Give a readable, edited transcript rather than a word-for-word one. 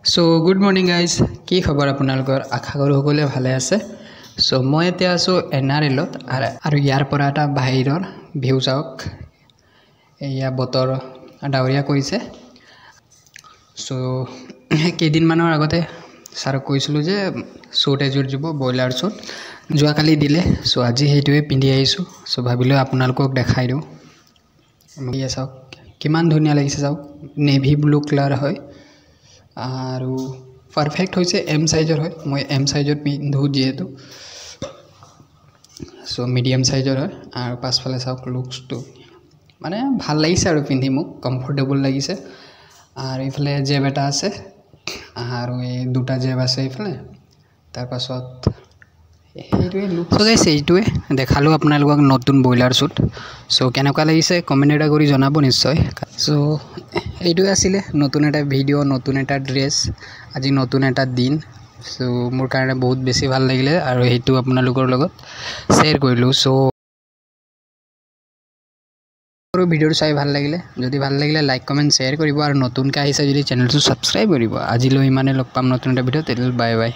so good morning guys কি খবৰ আপোনালোকৰ আশা কৰোঁ সকলোৱে ভালে আছে সো মই এতিয়া আছোঁ এনআৰএলত আৰু ইয়াৰ পৰা এটা বাহিৰৰ ভিউ চাওক এয়া বতৰ ডাৱৰীয়া কৰিছে সো কেইদিনমানৰ আগতে ছাৰক কৈছিলোঁ যে শ্বুট এযোৰ দিব ব্ৰইলাৰ শ্বুট যোৱাকালি দিলে সো আজি সেইটোৱে পিন্ধি আহিছোঁ সো ভাবিলোঁ আপোনালোকক দেখাই দিওঁ এয়া চাওক কিমান ধুনীয়া লাগিছে চাওক নেভি ব্লু কালাৰ হয় আৰু পাৰফেক্ট হয়েছে এম সাইজৰ হয় মই এম সাইজত পিন্ধো যেহেতু সো মিডিয়াম সাইজৰ হয় আৰু পাছফালে চাওক লুকসটো মানে ভাল লাগিছে আৰু পিন্ধি মোক কমফৰ্টেবল লাগিছে আৰু ইফালে জেব এটা আছে আৰু এই দুটা জেব আছে ইফালে তাৰ পাছত এইটোৱে লুক সো গাইছ এইটোৱে দেখালোঁ আপোনালোকক নতুন ব্ৰইলাৰ শ্বুট সো কেনেকুৱা লাগিছে কমেণ্ট এটা কৰি জনাব নিশ্চয় সো এইটোৱে আছিলে নতুন এটা ভিডিঅ' নতুন এটা ড্ৰেছ আজি নতুন এটা দিন সো মোৰ কাৰণে বহুত বেছি ভাল লাগিলে আৰু সেইটো আপোনালোকৰ লগত শ্বেয়াৰ কৰিলোঁ সো আৰু ভিডিঅ'টো চাই ভাল লাগিলে যদি ভাল লাগিলে লাইক কমেণ্ট শ্বেয়াৰ কৰিব আৰু নতুনকৈ আহিছে যদি চেনেলটো ছাবস্ক্ৰাইব কৰিব আজিলৈ ইমানে লগ পাম নতুন এটা ভিডিঅ' তেতিয়াহ'লে বাই বাই